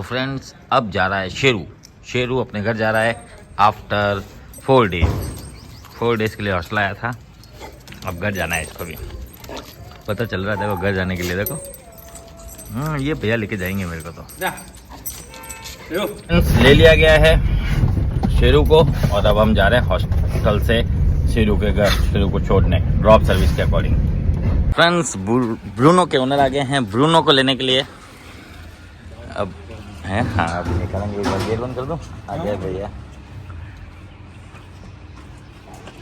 तो फ्रेंड्स अब जा रहा है शेरू अपने घर जा रहा है आफ्टर 4 डेज के लिए हौसला आया था। अब घर जाना है इसको भी, पता चल रहा है देखो घर जाने के लिए। देखो ये भैया लेके जाएंगे मेरे को। तो ले लिया गया है शेरू को और अब हम जा रहे हैं हॉस्पिटल से शेरू के घर, शेरू को छोड़ने ड्रॉप सर्विस के अकॉर्डिंग। फ्रेंड्स ब्रूनो के ओनर आ गए हैं ब्रूनो को लेने के लिए। अब हैं हाँ अभी निकालेंगे, गेट बंद कर दो। आ गया भैया।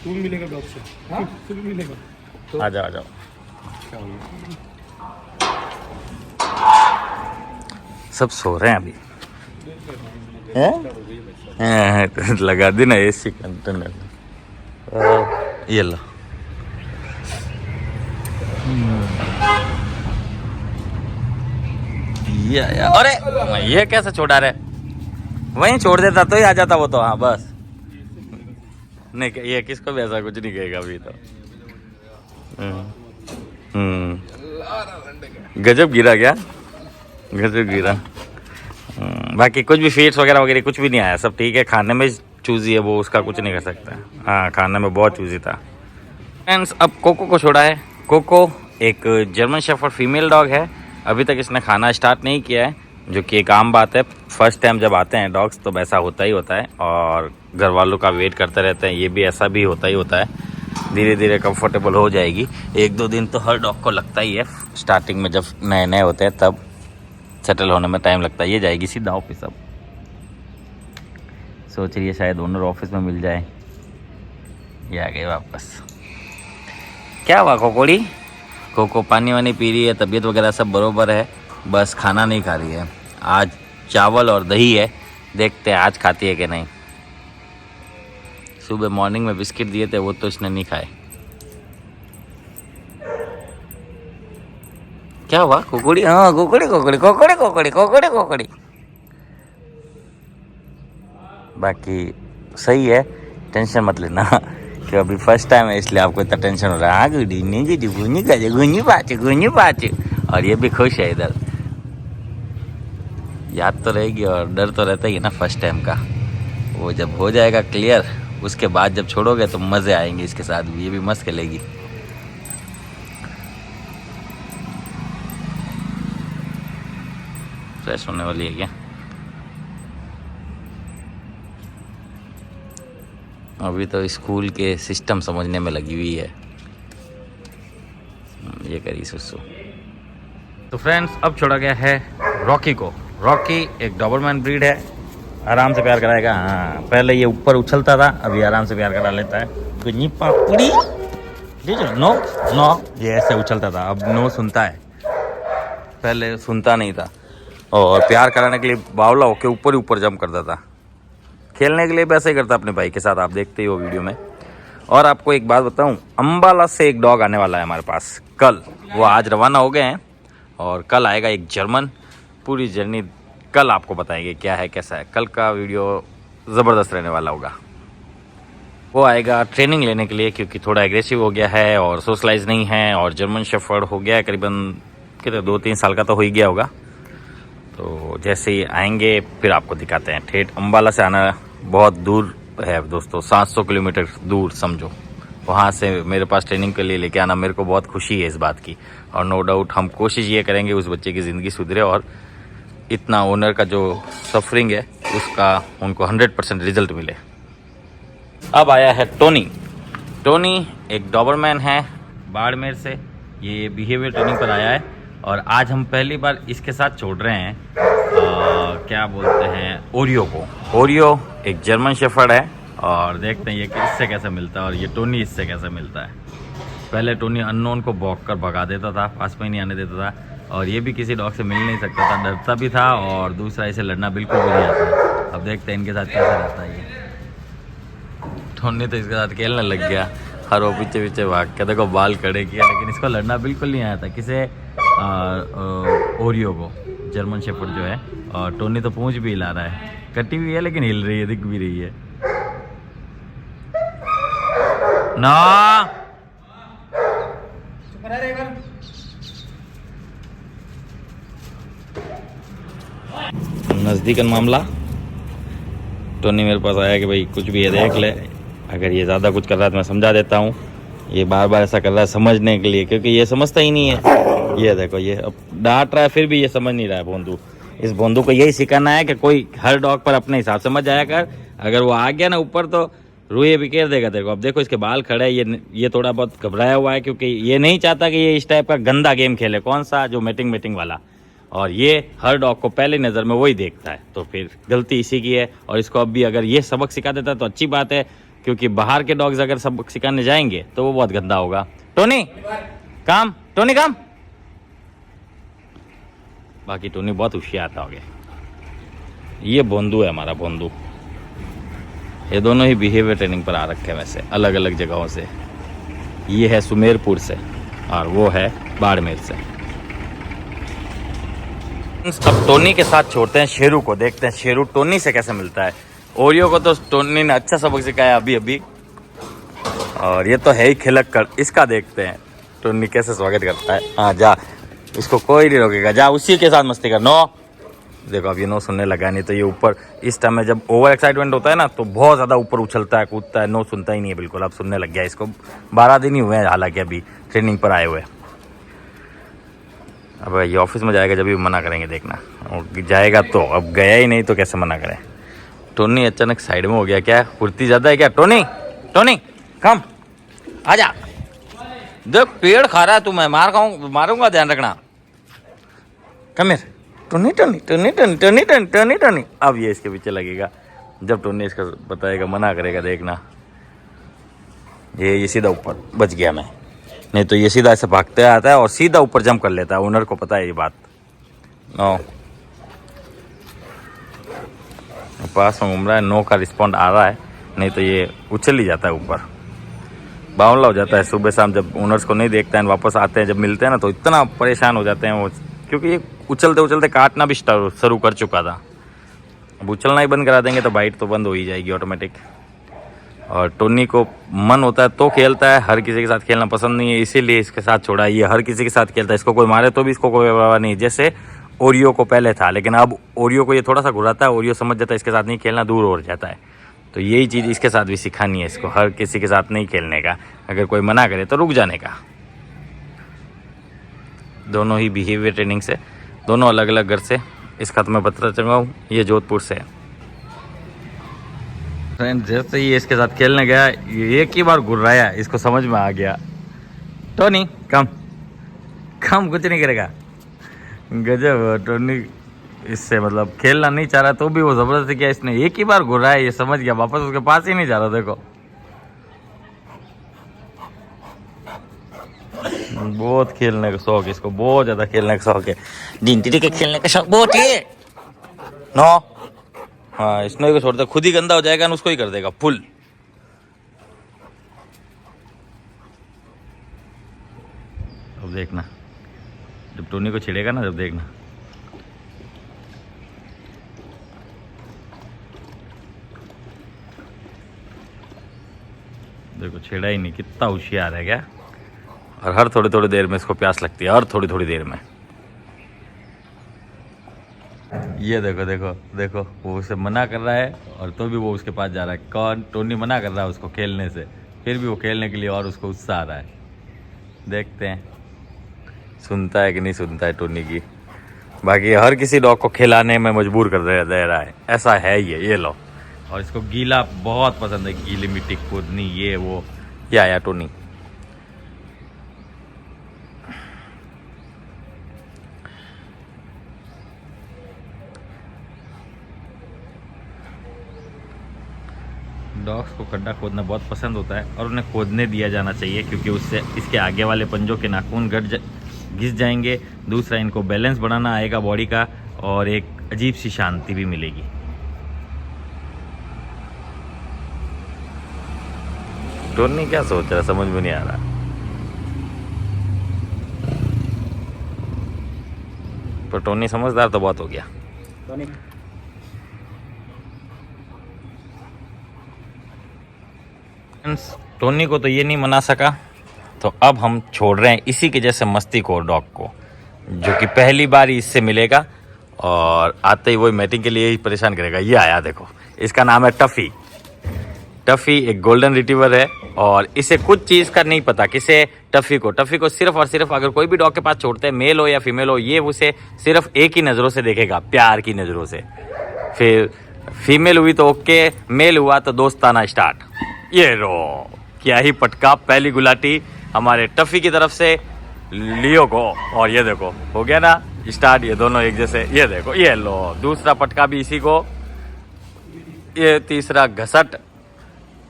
तू भी मिलेगा डॉग से? हाँ तू भी मिलेगा तो आ जाओ सब सो रहे हैं अभी हैं? लगा दी ना एसी कंटेनर। ये लो या अरे ये कैसे छोड़ा रहे, वहीं छोड़ देता तो ही आ जाता वो तो। हाँ बस नहीं ये किसको भी ऐसा कुछ नहीं कहेगा अभी तो। गजब गिरा क्या, गजब गिरा। बाकी कुछ भी फीड्स वगैरह कुछ भी नहीं आया, सब ठीक है। खाने में चूजी है वो, उसका कुछ नहीं कर सकता। हाँ खाने में बहुत चूजी था। फ्रेंड्स अब कोको को छोड़ा है। कोको एक जर्मन शेफर्ड फीमेल डॉग है। अभी तक इसने खाना स्टार्ट नहीं किया है, जो कि एक आम बात है। फर्स्ट टाइम जब आते हैं डॉग्स तो वैसा होता ही होता है और घर वालों का वेट करते रहते हैं। ये भी ऐसा भी होता ही होता है। धीरे धीरे कंफर्टेबल हो जाएगी। 1-2 दिन तो हर डॉग को लगता ही है, स्टार्टिंग में जब नए नए होते हैं तब सेटल होने में टाइम लगता है। ये जाएगी सीधा ऑफिस। अब सोच रही है शायद ओनर ऑफिस में मिल जाए। ये आ गए वापस। क्या हुआ कोकोड़ी? कोको पानी वानी पी रही है, तबीयत वगैरह सब बरोबर है, बस खाना नहीं खा रही है। आज चावल और दही है, देखते हैं आज खाती है कि नहीं। सुबह मॉर्निंग में बिस्किट दिए थे वो तो इसने नहीं खाए। क्या हुआ कोकोड़ी? हाँ कोकोड़ी कोकोड़ी कोकोड़ी कोकोड़ी कोकोड़ी कोकोड़ी। बाकी सही है, टेंशन मत लेना कि अभी फर्स्ट टाइम है इसलिए आपको इतना टेंशन हो रहा है। हाँ गुडी नहीं गुडी गुनी काजे गुनी पाचे और ये भी खुश है इधर। याद तो रहेगी और डर तो रहता ही है ना फर्स्ट टाइम का। वो जब हो जाएगा क्लियर उसके बाद जब छोड़ोगे तो मज़े आएंगे इसके साथ भी। ये भी मस्त खेलेगी। फ्रेश होने वाली है क्या? अभी तो स्कूल के सिस्टम समझने में लगी हुई है। ये करी सुसु। तो फ्रेंड्स अब छोड़ा गया है रॉकी को। रॉकी एक डॉबरमैन ब्रीड है, आराम से प्यार कराएगा। हाँ पहले ये ऊपर उछलता था, अभी आराम से प्यार करा लेता है। गुनी पापड़ी नो नो, ये ऐसे उछलता था, अब नो सुनता है, पहले सुनता नहीं था। और प्यार कराने के लिए बावला होके ऊपर ही ऊपर जंप करता था। खेलने के लिए भी ऐसे ही करता अपने भाई के साथ, आप देखते ही हो वीडियो में। और आपको एक बात बताऊं, अंबाला से एक डॉग आने वाला है हमारे पास कल। वो आज रवाना हो गए हैं और कल आएगा एक जर्मन। पूरी जर्नी कल आपको बताएंगे क्या है कैसा है। कल का वीडियो ज़बरदस्त रहने वाला होगा। वो आएगा ट्रेनिंग लेने के लिए क्योंकि थोड़ा एग्रेसिव हो गया है और सोशलाइज नहीं है। और जर्मन शेफर्ड हो गया है करीबन कितने 2-3 साल का तो हो ही गया होगा। तो जैसे ही आएंगे फिर आपको दिखाते हैं। ठेठ अंबाला से आना बहुत दूर है दोस्तों, 700 किलोमीटर दूर समझो। वहाँ से मेरे पास ट्रेनिंग के लिए लेके आना, मेरे को बहुत खुशी है इस बात की। और नो डाउट हम कोशिश ये करेंगे उस बच्चे की ज़िंदगी सुधरे और इतना ओनर का जो सफरिंग है उसका उनको 100% रिजल्ट मिले। अब आया है टोनी। टोनी एक डॉबरमैन है बाड़मेर से। ये बिहेवियर ट्रेनिंग पर आया है और आज हम पहली बार इसके साथ छोड़ रहे हैं क्या बोलते हैं ओरियो को। ओरियो एक जर्मन शेफर्ड है और देखते हैं ये इससे कैसे मिलता है और ये टोनी इससे कैसे मिलता है। पहले टोनी अननोन को भौंक कर भगा देता था, पास में ही नहीं आने देता था और ये भी किसी डॉग से मिल नहीं सकता था, डरता भी था और दूसरा इसे लड़ना बिल्कुल भी नहीं आता। अब देखते हैं इनके साथ कैसे रहता है ये। टोनी तो इसके साथ खेलने लग गया, हर वो पीछे पीछे भाग के देखो बाल खड़े किया, लेकिन इसको लड़ना बिल्कुल नहीं आया था किसे ओरियो को, जर्मन शेफर्ड जो है। और टोनी तो पूंछ भी हिला रहा है, कटी हुई है लेकिन हिल रही है, दिख भी रही है ना। नज़दीकन मामला। टोनी मेरे पास आया कि भाई कुछ भी ये देख ले, अगर ये ज़्यादा कुछ कर रहा है तो मैं समझा देता हूँ। ये बार बार ऐसा कर रहा है समझने के लिए, क्योंकि ये समझता ही नहीं है। ये देखो, ये अब डांट रहा है फिर भी ये समझ नहीं रहा है बोंदू। इस बोंदू को यही सिखाना है कि कोई हर डॉग पर अपने हिसाब से मत जाया कर। अगर वो आ गया ना ऊपर तो रूए बिखेर देगा तेरे को। अब देखो इसके बाल खड़े हैं, ये थोड़ा बहुत घबराया हुआ है क्योंकि ये नहीं चाहता कि ये इस टाइप का गंदा गेम खेले। कौन सा? जो मीटिंग वाला। और ये हर डॉग को पहली नज़र में वही देखता है, तो फिर गलती इसी की है। और इसको अब भी अगर ये सबक सिखा देता है तो अच्छी बात है, क्योंकि बाहर के डॉग्स अगर सबक सिखाने जाएंगे तो वो बहुत गंदा होगा। टोनी काम, टोनी काम। बाकी टोनी बहुत होशियार था हो गया। ये बोंदू है हमारा, बोंदू। ये दोनों ही बिहेवियर ट्रेनिंग पर आ रखे हैं वैसे, अलग अलग जगहों से। ये है सुमेरपुर से और वो है बाड़मेर से। अब टोनी के साथ छोड़ते हैं शेरू को, देखते हैं शेरू टोनी से कैसे मिलता है। ओरियो को तो टोनी ने अच्छा सबक सिखाया अभी। और ये तो है ही खिलक कर, इसका देखते हैं टोनी कैसे स्वागत करता है। हाँ जा, इसको कोई नहीं रोकेगा, जा उसी के साथ मस्ती कर। नो देखो अब ये नो सुनने लगा, नहीं तो ये ऊपर इस टाइम में जब ओवर एक्साइटमेंट होता है ना तो बहुत ज़्यादा ऊपर उछलता है, कूदता है। नो सुनता ही नहीं है बिल्कुल, अब सुनने लग गया। इसको 12 दिन ही हुए हैं हालांकि अभी ट्रेनिंग पर आए हुए। अब ये ऑफिस में जाएगा जब भी मना करेंगे, देखना। और जाएगा तो, अब गया ही नहीं तो कैसे मना करें। टोनी अचानक साइड में हो गया, क्या फुर्ती ज़्यादा है क्या? टोनी टोनी कम आजा, देख पेड़ खा रहा है तू, मैं मारूंगा, ध्यान रखना। Come here Tony Tony Tony Tony Tony Tony Tony Tony. अब ये इसके पीछे लगेगा, जब टोनी इसका बताएगा, मना करेगा, देखना। ये सीधा ऊपर, बच गया मैं, नहीं तो ये सीधा ऐसे भागते आता है और सीधा ऊपर जंप कर लेता है। ओनर को पता है ये बात। नो पास में घूम रहा है, नो का रिस्पॉन्ड आ रहा है, नहीं तो ये उछल ही जाता है ऊपर, बावला हो जाता है। सुबह शाम जब ओनर्स को नहीं देखता है, वापस आते हैं, जब मिलते हैं ना तो इतना परेशान हो जाते हैं वो, क्योंकि ये उछलते उछलते काटना भी शुरू कर चुका था। अब उछलना ही बंद करा देंगे तो बाइट तो बंद हो ही जाएगी ऑटोमेटिक। और टोनी को मन होता है तो खेलता है, हर किसी के साथ खेलना पसंद नहीं है, इसीलिए इसके साथ छोड़ा। ये हर किसी के साथ खेलता है, इसको कोई मारे तो भी इसको कोई परवाह नहीं। जैसे ओरियो को पहले था, लेकिन अब ओरियो को ये थोड़ा सा घुराता है, ओरियो समझ जाता है इसके साथ नहीं खेलना, दूर हो जाता है। तो यही चीज़ इसके साथ भी सिखानी है इसको, हर किसी के साथ नहीं खेलने का, अगर कोई मना करे तो रुक जाने का। दोनों ही बिहेवियर ट्रेनिंग से, दोनों अलग अलग घर से। इस खत में पता चला हूँ ये जोधपुर से है। फ्रेंड जैसे ही इसके साथ खेलने गया, ये एक ही बार घुर्राया, इसको समझ में आ गया। टोनी कम कुछ नहीं करेगा। गजब टोनी इससे मतलब खेलना नहीं चाह रहा तो भी वो जबरदस्ती किया इसने, एक ही बार घुराया, ये समझ गया, वापस उसके पास ही नहीं जा रहा। देखो बहुत खेलने का शौक है इसको, बहुत ज्यादा खेलने का शौक है। डिंटी के खेलने का शौक बहुत है। नो हाँ, इसने को छोड़ता, खुद ही गंदा हो जाएगा ना, उसको ही कर देगा फुल। अब देखना जब टोनी को छिड़ेगा ना, जब देखना। देखो छेड़ा ही नहीं, कितना होशियार है क्या। और हर थोड़ी थोड़ी देर में इसको प्यास लगती है, हर थोड़ी थोड़ी देर में। ये देखो देखो देखो, वो उसे मना कर रहा है और तो भी वो उसके पास जा रहा है। कौन? टोनी मना कर रहा है उसको खेलने से, फिर भी वो खेलने के लिए और उसको उत्साह आ रहा है। देखते हैं सुनता है कि नहीं सुनता है टोनी की। बाकी हर किसी डॉग को खिलाने में मजबूर कर दे रहा है, ऐसा है ये लो। और इसको गीला बहुत पसंद है, गीली मिट्टी कूदनी, ये वो। ये आया टोनी। डॉग्स को गड्ढा खोदना बहुत पसंद होता है और उन्हें खोदने दिया जाना चाहिए, क्योंकि उससे इसके आगे वाले पंजों के नाखून घिस जाएंगे। दूसरा, इनको बैलेंस बढ़ाना आएगा बॉडी का और एक अजीब सी शांति भी मिलेगी। टोनी क्या सोच रहा है समझ में नहीं आ रहा। पर टोनी समझदार तो बहुत हो गया। टोनी को तो ये नहीं मना सका, तो अब हम छोड़ रहे हैं इसी के जैसे मस्तीखोर डॉग को, जो कि पहली बार इससे मिलेगा और आते ही वही मैटिंग के लिए ही परेशान करेगा। ये आया देखो, इसका नाम है टफ़ी। टफ़ी एक गोल्डन रिट्रीवर है और इसे कुछ चीज़ का नहीं पता। किसे? टफ़ी को सिर्फ और सिर्फ अगर कोई भी डॉग के पास छोड़ते हैं, मेल हो या फीमेल हो, ये उसे सिर्फ एक ही नज़रों से देखेगा, प्यार की नज़रों से। फिर फीमेल हुई तो ओके, मेल हुआ तो दोस्ताना स्टार्ट। ये रो, क्या ही पटका, पहली गुलाटी हमारे टफ़ी की तरफ से लियो को। और ये देखो हो गया ना स्टार्ट, ये दोनों एक जैसे। ये देखो, ये लो दूसरा पटका भी इसी को, ये तीसरा घसट,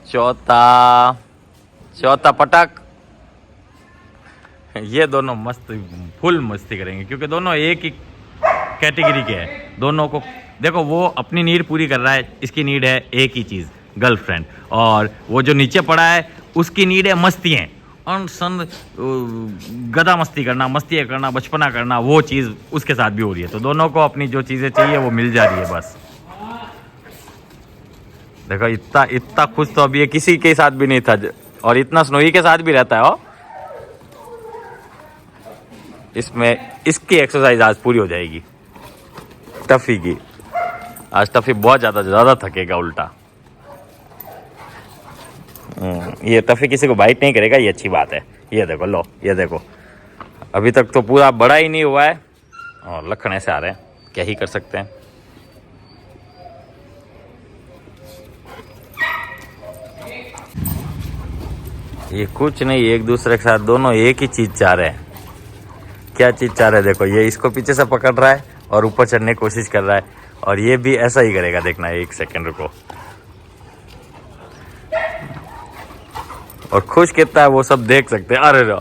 चौथा पटक। ये दोनों मस्त फुल मस्ती करेंगे क्योंकि दोनों एक ही कैटेगरी के हैं। दोनों को देखो, वो अपनी नीड पूरी कर रहा है, इसकी नीड है एक ही चीज़, गर्लफ्रेंड। और वो जो नीचे पड़ा है उसकी नीड है मस्तियाँ, अनसन गदा मस्ती करना, मस्ती करना, बचपना करना। वो चीज़ उसके साथ भी हो रही है। तो दोनों को अपनी जो चीज़ें चाहिए वो मिल जा रही है बस। देखो इतना खुश तो अभी ये किसी के साथ भी नहीं था, और इतना स्नोई के साथ भी रहता है। और इसमें इसकी एक्सरसाइज आज पूरी हो जाएगी टफ़ी की। आज टफ़ी बहुत ज़्यादा थकेगा उल्टा। ये टफ़ी किसी को बाइट नहीं करेगा, ये अच्छी बात है। ये देखो, लो ये देखो, अभी तक तो पूरा बड़ा ही नहीं हुआ है और लखन ऐसे आ रहे हैं, क्या ही कर सकते हैं। ये कुछ नहीं, एक दूसरे के साथ दोनों एक ही चीज़ चाह रहे हैं। क्या चीज़ चाह रहे हैं? देखो, ये इसको पीछे से पकड़ रहा है और ऊपर चढ़ने की कोशिश कर रहा है, और ये भी ऐसा ही करेगा। देखना, एक सेकंड रुको। और खुश कितना है वो सब देख सकते हैं। अरे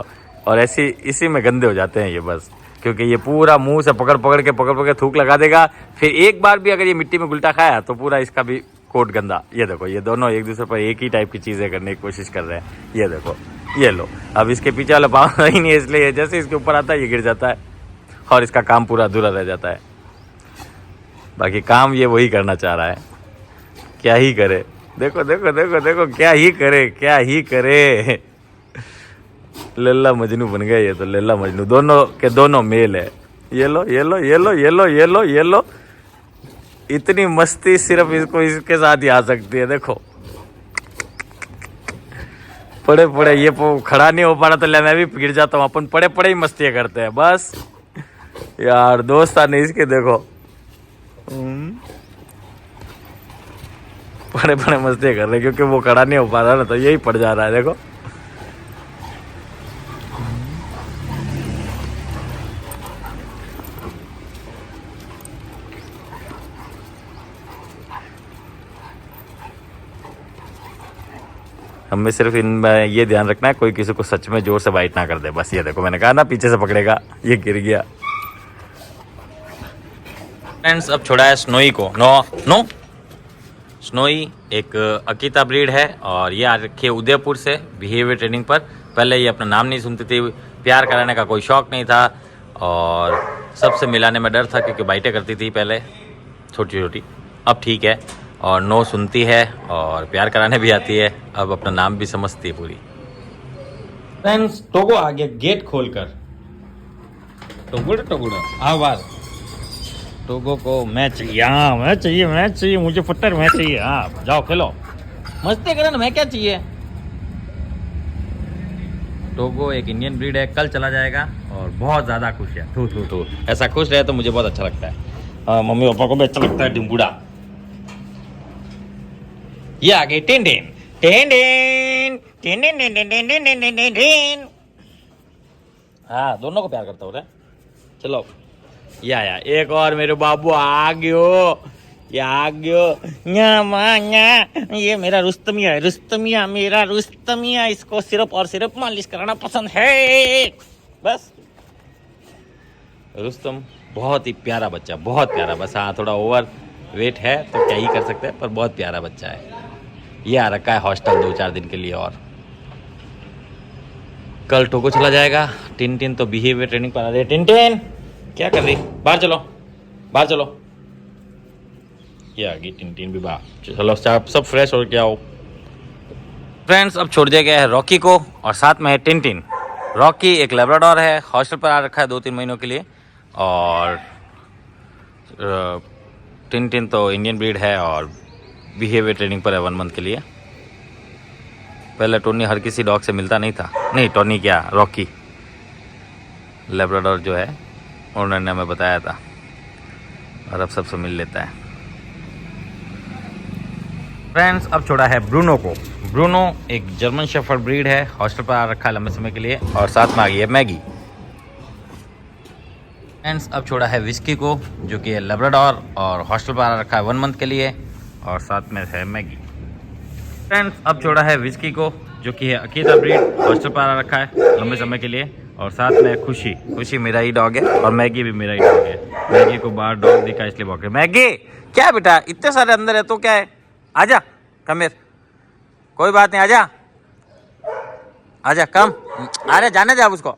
और ऐसी इसी में गंदे हो जाते हैं ये बस, क्योंकि ये पूरा मुंह से पकड़ के थूक लगा देगा। फिर एक बार भी अगर ये मिट्टी में गुलटा खाया तो पूरा इसका भी कोट गंदा। ये देखो, ये दोनों एक दूसरे पर एक ही टाइप की चीज़ें करने की कोशिश कर रहे हैं। ये देखो, ये लो, अब इसके पीछे वाला पाँव ही नहीं है, इसलिए जैसे इसके ऊपर आता है ये गिर जाता है और इसका काम पूरा अधूरा रह जाता है। बाकी काम ये वही करना चाह रहा है, क्या ही करे। देखो देखो देखो देखो, क्या ही करे। लल्ला मजनू बन गए ये तो, लल्ला मजनू दोनों के दोनों मेल है। ये लो ये लो ये लो ये लो ये लो ये लो, इतनी मस्ती सिर्फ इसको इसके साथ ही आ सकती है। देखो, पड़े ये खड़ा नहीं हो पा रहा तो मैं भी गिर जाता हूँ। अपन पड़े ही मस्तियाँ करते हैं बस यार। दोस्तान इसके देखो, पड़े मस्तियाँ कर रहे, क्योंकि वो खड़ा नहीं हो पा रहा ना, तो यही पड़ जा रहा है। देखो, हमें सिर्फ इनमें ये ध्यान रखना है कोई किसी को सच में जोर से बाइट ना कर दे बस। ये देखो, मैंने कहा ना पीछे से पकड़ेगा, ये गिर गया। फ्रेंड्स, अब छोड़ा है स्नोई को। नो स्नोई एक अकीता ब्रीड है और ये आ रखी है उदयपुर से बिहेवियर ट्रेनिंग पर। पहले ये अपना नाम नहीं सुनती थी, प्यार कराने का कोई शौक़ नहीं था और सबसे मिलाने में डर था क्योंकि बाइटें करती थी पहले छोटी। अब ठीक है और नो सुनती है और प्यार कराने भी आती है। अब अपना नाम भी समझती है पूरी। फ्रेंड्स, टोगो आ गया गेट खोलकर। टोगुड़ा आओ बाहर। टोगो को मैच चाहिए, हाँ मैच चाहिए, मुझे फट्टर मैच चाहिए। हाँ जाओ खेलो, मस्ती करो ना, मैं क्या चाहिए। टोगो एक इंडियन ब्रीड है, कल चला जाएगा और बहुत ज़्यादा खुश है। थू ऐसा खुश रहे तो मुझे बहुत अच्छा लगता है। मम्मी पापा को भी अच्छा लगता है डिम्बूड़ा। ये आ गई टेन। हाँ, दोनों को प्यार करता हूँ रे। चलो, ये आया एक और, मेरे बाबू आ गयो। ये मेरा रुस्तमिया मेरा रुस्तमिया। इसको सिर्फ और सिर्फ मालिश कराना पसंद है बस। रुस्तम बहुत ही प्यारा बच्चा, बहुत प्यारा। बस हाँ, थोड़ा ओवर वेट है तो क्या ही कर सकते हैं, पर बहुत प्यारा बच्चा है। ये आ रखा है हॉस्टल 2-4 दिन के लिए और कल टोगो चला जाएगा। टिन तो बिहेवियर ट्रेनिंग पर आ रही है। टिन क्या कर रही? बाहर चलो। ये आ गई टिन भी बाहर। चलो सब फ्रेश हो के आओ। फ्रेंड्स, अब छोड़ दिया गया है रॉकी को और साथ में है टिन। रॉकी एक लैब्राडोर है, हॉस्टल पर आ रखा है 2-3 महीनों के लिए और टिन तो इंडियन ब्रीड है और बिहेवियर ट्रेनिंग पर है 1 मंथ के लिए। पहले टोनी हर किसी डॉग से मिलता नहीं था, नहीं टोनी क्या, रॉकी लेब्राडोर जो है उन्होंने हमें बताया था, और अब सबसे मिल लेता है। फ्रेंड्स अब छोड़ा है ब्रूनो को। ब्रूनो एक जर्मन शेफर्ड ब्रीड है, हॉस्टल पर आ रखा है लंबे समय के लिए, और साथ में आ गई है मैगी। फ्रेंड्स अब छोड़ा है विस्की को, जो कि है लेब्राडोर और हॉस्टल पर आ रखा है 1 मंथ के लिए, और साथ में है मैगी। फ्रेंड्स अब छोड़ा है विस्की को, जो कि है अकीता ब्रीड, हॉस्टल पर आ रखा है लंबे समय के लिए, और साथ में खुशी। खुशी मेरा ही डॉग है और मैगी भी मेरा ही डॉग है। मैगी को बाहर डॉग दिखा इसलिए भौंक रही। मैगी क्या है बेटा, इतने सारे अंदर है तो क्या है, आजा कम, कोई बात नहीं, आजा आजा कम, अरे जाने दे आप उसको।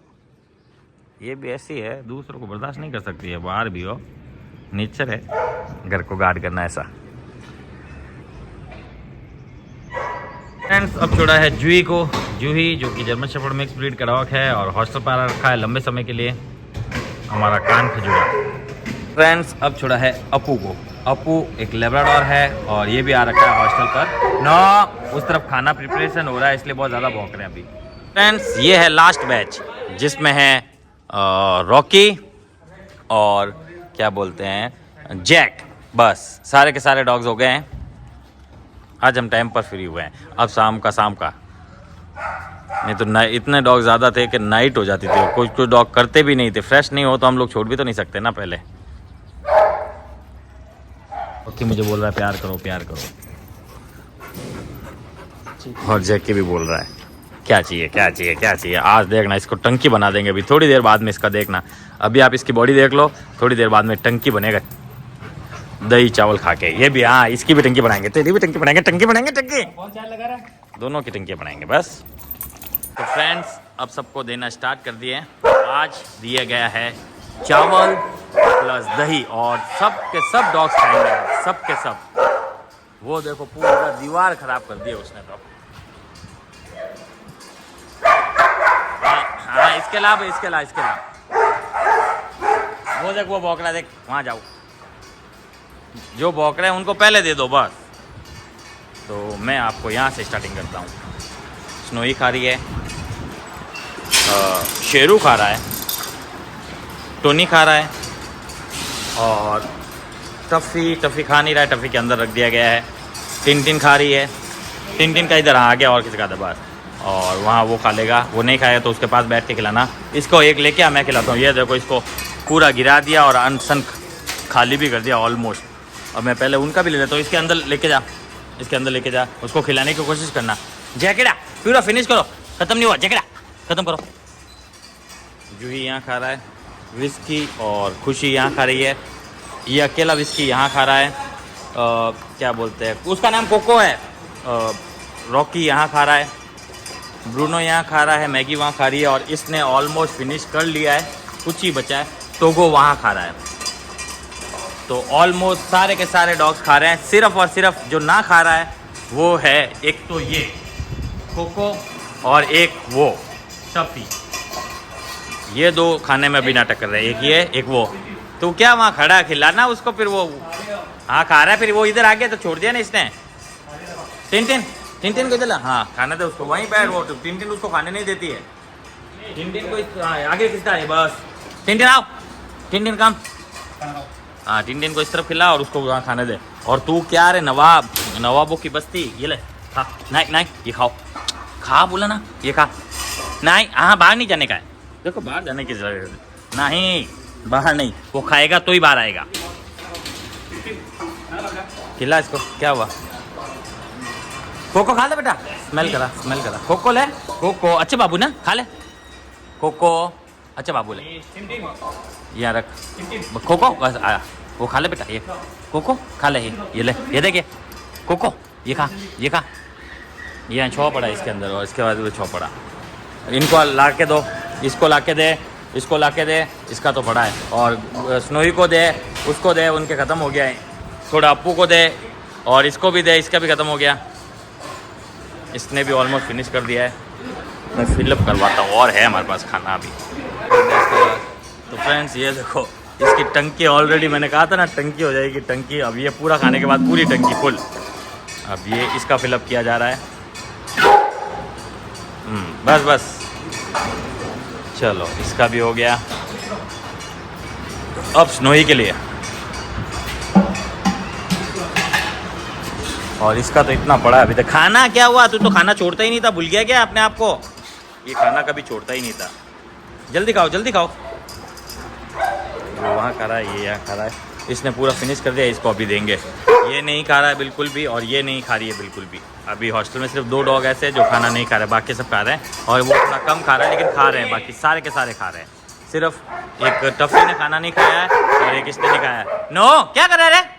ये भी ऐसी है, दूसरों को बर्दाश्त नहीं कर सकती है, बाहर भी हो, नेचर है घर को गार्ड करना ऐसा। फ्रेंड्स अब छोड़ा है जूही को। जूही जो कि जर्मन शेफर्ड मिक्स ब्रीड का डॉग है और हॉस्टल पर रखा है लंबे समय के लिए, हमारा कान खजूरा। फ्रेंड्स अब छोड़ा है अपू को। अपू एक लेब्राडोर है और ये भी आ रखा है हॉस्टल पर। नो, उस तरफ खाना प्रिपरेशन हो रहा है इसलिए बहुत ज़्यादा भौंक रहे हैं अभी। फ्रेंड्स ये है लास्ट बैच, जिसमें है रॉकी और क्या बोलते हैं जैक। बस सारे के सारे डॉग्स हो गए हैं। आज हम टाइम पर फ्री हुए हैं, अब शाम का नहीं तो इतने डॉग ज़्यादा थे कि नाइट हो जाती थी। कुछ डॉग करते भी नहीं थे, फ्रेश नहीं हो तो हम लोग छोड़ भी तो नहीं सकते ना पहले। ओके मुझे बोल रहा है प्यार करो प्यार करो, और जैकी भी बोल रहा है क्या चाहिए क्या चाहिए क्या चाहिए। आज देखना इसको टंकी बना देंगे, अभी थोड़ी देर बाद में इसका देखना। अभी आप इसकी बॉडी देख लो, थोड़ी देर बाद में टंकी बनेगा दही चावल खा के। ये भी हाँ, इसकी भी टंकी बनाएंगे, तेरी भी टंकी बनाएंगे, टंकी बनाएंगे टंकी, कौन चाय लगा रहा है? दोनों की टंकी बनाएंगे बस। तो फ्रेंड्स अब सबको देना स्टार्ट कर दिए। आज दिया गया है चावल प्लस दही, और सब के सब डॉग्स खाएंगे, सब के सब। वो देखो पूरा दीवार खराब कर दिया उसने तो। हाँ इसके अलावा वो देख, वो भौंकड़ा देख, वहाँ जाओ, जो भौंक रहे हैं उनको पहले दे दो बस। तो मैं आपको यहाँ से स्टार्टिंग करता हूँ। स्नोई खा रही है, शेरू खा रहा है, टोनी खा रहा है, और टफ़ी खा नहीं रहा है, टफ़ी के अंदर रख दिया गया है। टिन खा रही है, टिन का इधर आ गया और किसी का दबार, और वहाँ वो खा लेगा। वो नहीं खाएगा तो उसके पास बैठ के खिलाना। इसको एक लेके आ, मैं खिलाता हूँ। ये देखो इसको पूरा गिरा दिया और अनसन खाली भी कर दिया ऑलमोस्ट। और मैं पहले उनका भी ले लेता हूँ। इसके अंदर लेके जा, इसके अंदर लेके जा, उसको खिलाने की कोशिश करना। जैकेटा पूरा फिनिश करो, ख़त्म नहीं हुआ, जैकेटा ख़त्म करो। जूही यहाँ खा रहा है विस्की, और खुशी यहाँ खा रही है। ये अकेला विस्की यहाँ खा रहा है। क्या बोलते हैं उसका नाम, कोको है। रॉकी यहाँ खा रहा है, ब्रूनो यहाँ खा रहा है, मैगी वहाँ खा रही है, और इसने ऑलमोस्ट फिनिश कर लिया है, कुछ ही बचा है। टोगो वहाँ खा रहा है। तो ऑलमोस्ट सारे के सारे डॉग्स खा रहे हैं। सिर्फ और सिर्फ जो ना खा रहा है वो है एक तो ये कोको, और एक वो टफी। ये दो खाने में भी नाटक कर रहे हैं, एक ये एक वो। तो क्या वहाँ खड़ा है, खिलाना उसको, फिर वो हाँ खा रहा है, फिर वो इधर आ गया तो छोड़ दिया ना इसने। टिन को इधर, हाँ खाने दे उसको, वहीं बैठ। वो टिन उसको खाने नहीं देती है। टिन को आगे खिंचता है बस। टिन आओ, टिन काम, हाँ टिन को इस तरफ खिला और उसको वहाँ खाने दे। और तू क्या रे नवाबों की बस्ती, ये ले खा। नहीं ये खाओ, खा बोला ना, ये खा। नहीं हाँ बाहर नहीं जाने का है, देखो बाहर जाने की जरूरत नहीं, बाहर नहीं, वो खाएगा तो ही बाहर आएगा। खिला इसको, क्या हुआ? कोको खा ले बेटा, स्मेल करा कोको ले, कोको अच्छे बाबू ना, खा ले कोको, अच्छा बाबू ले, यहाँ रख कोको, बस आया वो खा ले बेटा। ये कोको खा ले, ये ले, ये देखिए कोको, ये खा ये यहाँ छो पड़ा इसके अंदर, और इसके बाद वो छो पड़ा। इनको ला के दो, इसको ला के दे, इसको ला के दे, इसका तो पड़ा है। और स्नोई को दे, उसको दे, उनके ख़त्म हो गया है। थोड़ा अप्पू को दे, और इसको भी दे, इसका भी ख़त्म हो गया। इसने भी ऑलमोस्ट फिनिश कर दिया है। मैं फिलअप करवाता हूँ, और है हमारे पास खाना अभी। तो फ्रेंड्स ये देखो इसकी टंकी ऑलरेडी मैंने कहा था ना, टंकी हो जाएगी टंकी। अब ये पूरा खाने के बाद पूरी टंकी फुल। अब ये इसका फिलअप किया जा रहा है। बस बस, चलो इसका भी हो गया। अब स्नोई के लिए, और इसका तो इतना पड़ा है अभी तक। खाना क्या हुआ, तू तो खाना छोड़ता ही नहीं था, भूल गया क्या अपने आप को? ये खाना कभी छोड़ता ही नहीं था। जल्दी खाओ जल्दी खाओ। वो वहाँ खा रहा है, ये यहाँ खा रहा है। इसने पूरा फिनिश कर दिया, इसको अभी देंगे। ये नहीं खा रहा है बिल्कुल भी, और ये नहीं खा रही है बिल्कुल भी। अभी हॉस्टल में सिर्फ 2 डॉग ऐसे हैं जो खाना नहीं खा रहे, बाकी सब खा रहे हैं। और वो थोड़ा कम खा रहा है लेकिन खा रहे हैं, बाकी सारे के सारे खा रहे हैं। सिर्फ एक टफी ने खाना नहीं खाया है और एक इसने नहीं खाया है। नो, क्या कर रहा है रे?